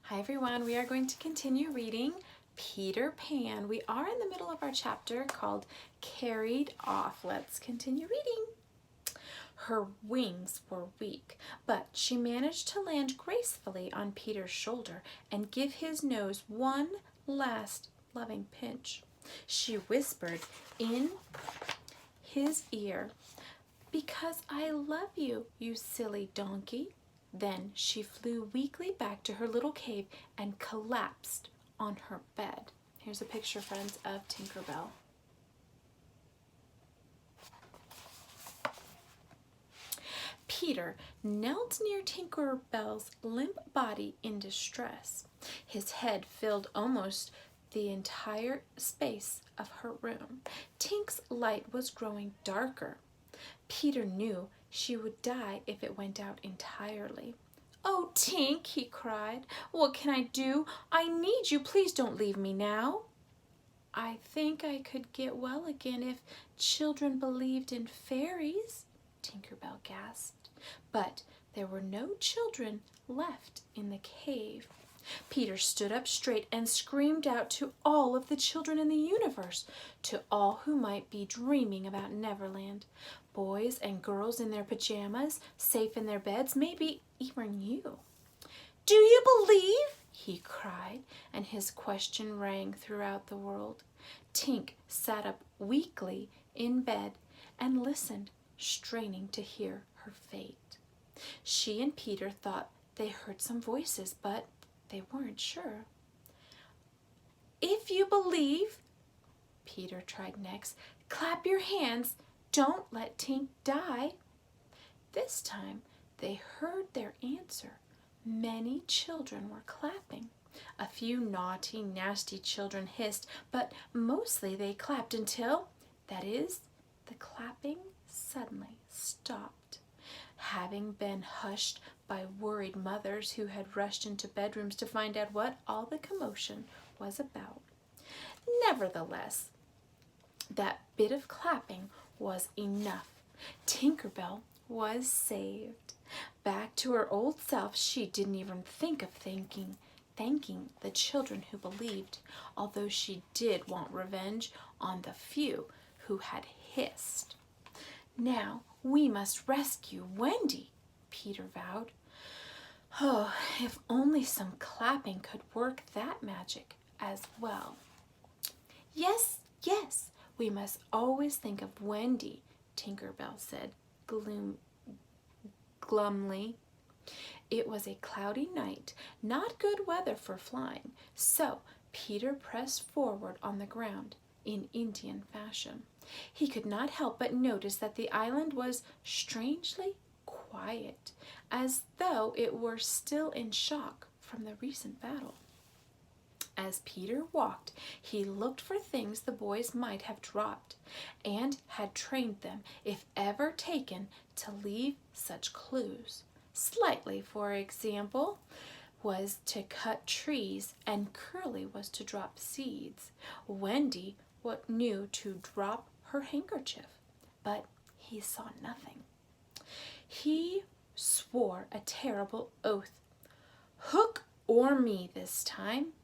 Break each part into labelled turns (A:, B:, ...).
A: Hi everyone, we are going to continue reading Peter Pan. We are in the middle of our chapter called Carried Off. Let's continue reading. Her wings were weak, but she managed to land gracefully on Peter's shoulder and give his nose one last loving pinch. She whispered in his ear, "Because I love you, you silly donkey." Then she flew weakly back to her little cave and collapsed on her bed. Here's a picture, friends, of Tinkerbell. Peter knelt near Tinkerbell's limp body in distress. His head filled almost the entire space of her room. Tink's light was growing darker. Peter knew she would die if it went out entirely. "Oh, Tink," he cried, "what can I do? I need you. Please don't leave me now." "I think I could get well again if children believed in fairies," Tinkerbell gasped. But there were no children left in the cave. Peter stood up straight and screamed out to all of the children in the universe, to all who might be dreaming about Neverland. Boys and girls in their pajamas, safe in their beds, maybe even you. "Do you believe?" he cried, and his question rang throughout the world. Tink sat up weakly in bed and listened, straining to hear her fate. She and Peter thought they heard some voices, but they weren't sure. "If you believe," Peter tried next, "clap your hands. Don't let Tink die." This time they heard their answer. Many children were clapping. A few naughty, nasty children hissed, but mostly they clapped until, the clapping suddenly stopped. Having been hushed by worried mothers who had rushed into bedrooms to find out what all the commotion was about. Nevertheless, that bit of clapping was enough. Tinkerbell was saved. Back to her old self, she didn't even think of thanking the children who believed, although she did want revenge on the few who had hissed. "Now we must rescue Wendy," Peter vowed. Oh, if only some clapping could work that magic as well. Yes, we must always think of Wendy," Tinkerbell said glumly. It was a cloudy night, not good weather for flying, so Peter pressed forward on the ground in Indian fashion. He could not help but notice that the island was strangely quiet, as though it were still in shock from the recent battle. As Peter walked, he looked for things the boys might have dropped, and had trained them, if ever taken, to leave such clues. Slightly, for example, was to cut trees, and Curly was to drop seeds. Wendy knew to drop her handkerchief, but he saw nothing. He swore a terrible oath. Hook or me this time.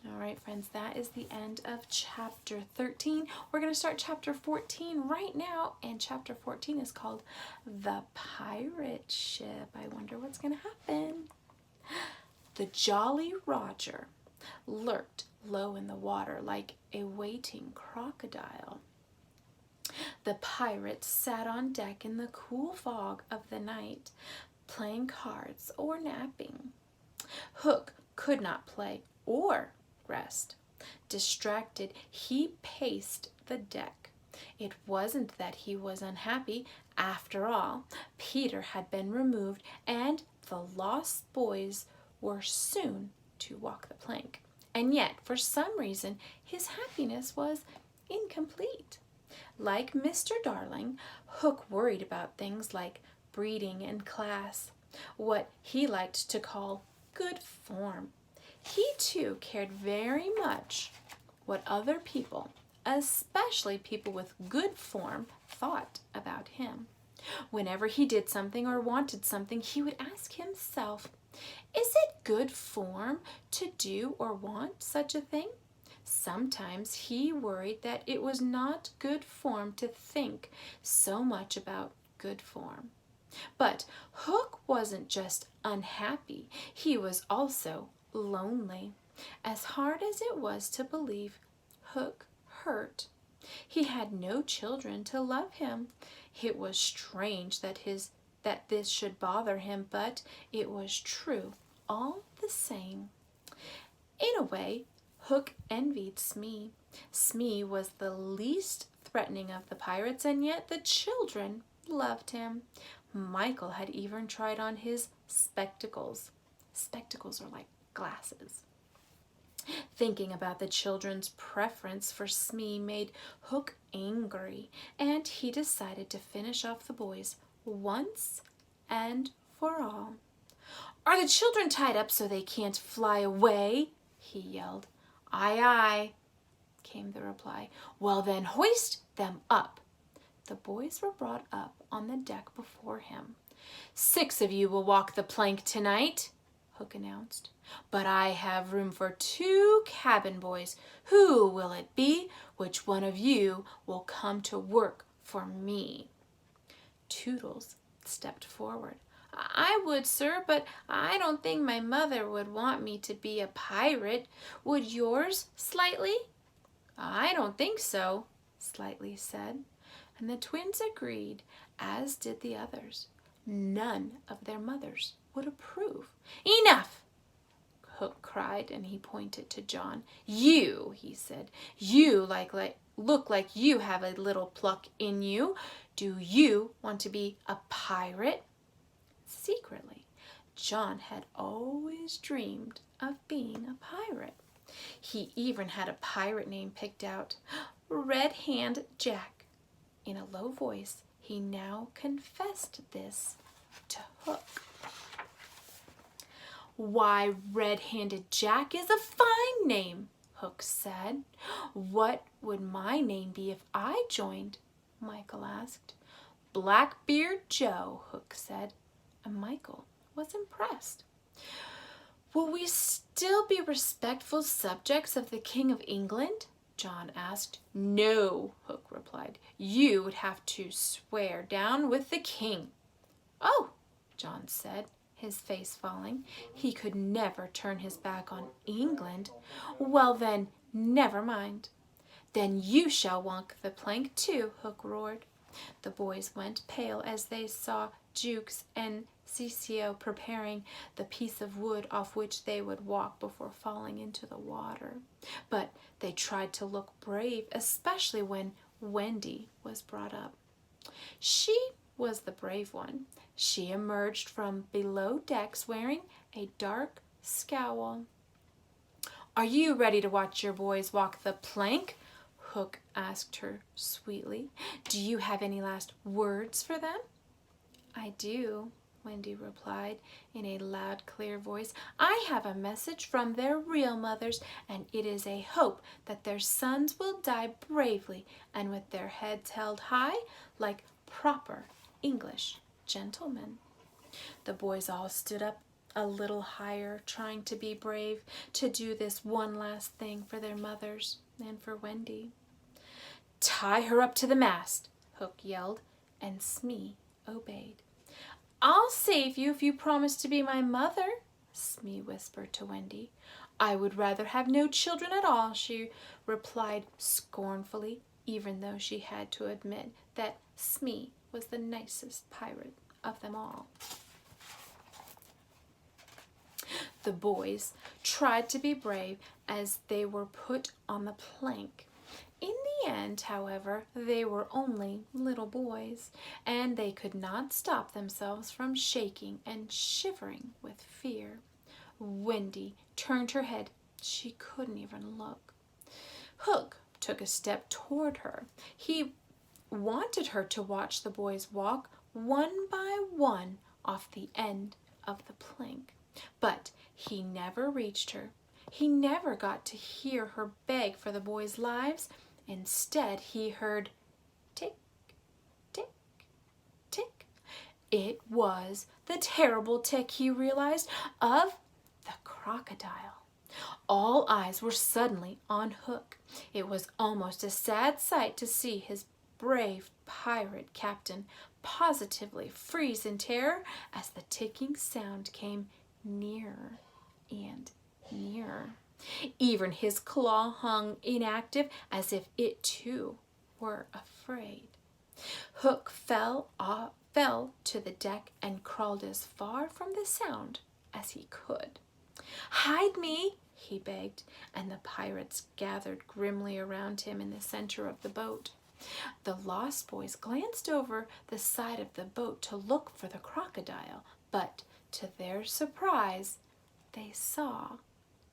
A: All right, friends, that is the end of chapter 13. We're going to start chapter 14 right now, and chapter 14 is called The Pirate Ship. I wonder what's going to happen. The Jolly Roger lurked low in the water like a waiting crocodile. The pirates sat on deck in the cool fog of the night, playing cards or napping. Hook could not play or rest. Distracted, he paced the deck. It wasn't that he was unhappy. After all, Peter had been removed, and the lost boys were soon to walk the plank. And yet, for some reason, his happiness was incomplete. Like Mr. Darling, Hook worried about things like breeding and class, what he liked to call good form. He too cared very much what other people, especially people with good form, thought about him. Whenever he did something or wanted something, he would ask himself, "Is it good form to do or want such a thing? Sometimes he worried that it was not good form to think so much about good form. But Hook wasn't just unhappy, he was also lonely. As hard as it was to believe, Hook hurt. He had no children to love him. It was strange that this should bother him, but it was true all the same. In a way, Hook envied Smee. Smee was the least threatening of the pirates, and yet the children loved him. Michael had even tried on his spectacles. Spectacles are like glasses. Thinking about the children's preference for Smee made Hook angry, and he decided to finish off the boys once and for all. "Are the children tied up so they can't fly away?" he yelled. "Aye, aye," came the reply. "Well then, hoist them up." The boys were brought up on the deck before him. "6 of you will walk the plank tonight," Hook announced. "But I have room for 2 cabin boys. Who will it be? Which one of you will come to work for me?" Toodles stepped forward. "I would, sir, but I don't think my mother would want me to be a pirate. Would yours, Slightly?" "I don't think so," Slightly said. And the twins agreed, as did the others. None of their mothers would approve. "Enough!" Hook cried, and he pointed to John. "You," he said, "you look like you have a little pluck in you. Do you want to be a pirate?" Secretly, John had always dreamed of being a pirate. He even had a pirate name picked out, Red Hand Jack. In a low voice, he now confessed this to Hook. "Why, Red-Handed Jack is a fine name," Hook said. "What would my name be if I joined?" Michael asked. "Blackbeard Joe," Hook said, and Michael was impressed. "Will we still be respectful subjects of the King of England?" John asked. "No," Hook replied. "You would have to swear down with the king." "Oh," John said, his face falling. He could never turn his back on England. "Well then, never mind." "Then you shall walk the plank too," Hook roared. The boys went pale as they saw Jukes and Cecio preparing the piece of wood off which they would walk before falling into the water. But they tried to look brave, especially when Wendy was brought up. She was the brave one. She emerged from below decks wearing a dark scowl. "Are you ready to watch your boys walk the plank?" Hook asked her sweetly. "Do you have any last words for them?" "I do," Wendy replied in a loud, clear voice. "I have a message from their real mothers, and it is a hope that their sons will die bravely and with their heads held high like proper English gentlemen." The boys all stood up a little higher, trying to be brave, to do this one last thing for their mothers and for Wendy. "Tie her up to the mast," Hook yelled, and Smee obeyed. "I'll save you if you promise to be my mother," Smee whispered to Wendy. "I would rather have no children at all," she replied scornfully, even though she had to admit that Smee was the nicest pirate of them all. The boys tried to be brave as they were put on the plank. In the end, however, they were only little boys, and they could not stop themselves from shaking and shivering with fear. Wendy turned her head. She couldn't even look. Hook took a step toward her. He wanted her to watch the boys walk one by one off the end of the plank. But he never reached her. He never got to hear her beg for the boys' lives. Instead, he heard tick, tick, tick. It was the terrible tick, he realized, of the crocodile. All eyes were suddenly on Hook. It was almost a sad sight to see his brave pirate captain positively freeze in terror as the ticking sound came nearer and nearer. Even his claw hung inactive as if it too were afraid. Hook fell to the deck and crawled as far from the sound as he could. "Hide me," he begged, and the pirates gathered grimly around him in the center of the boat. The Lost Boys glanced over the side of the boat to look for the crocodile, but to their surprise, they saw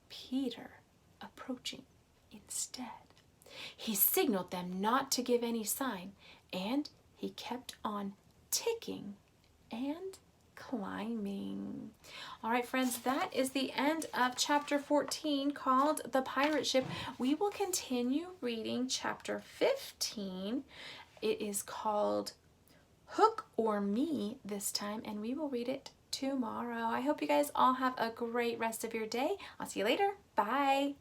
A: Peter approaching instead. He signaled them not to give any sign, and he kept on ticking and climbing. All right, friends, that is the end of chapter 14 called The Pirate Ship. We will continue reading chapter 15. It is called Hook or Me this time, and we will read it tomorrow. I hope you guys all have a great rest of your day. I'll see you later. Bye.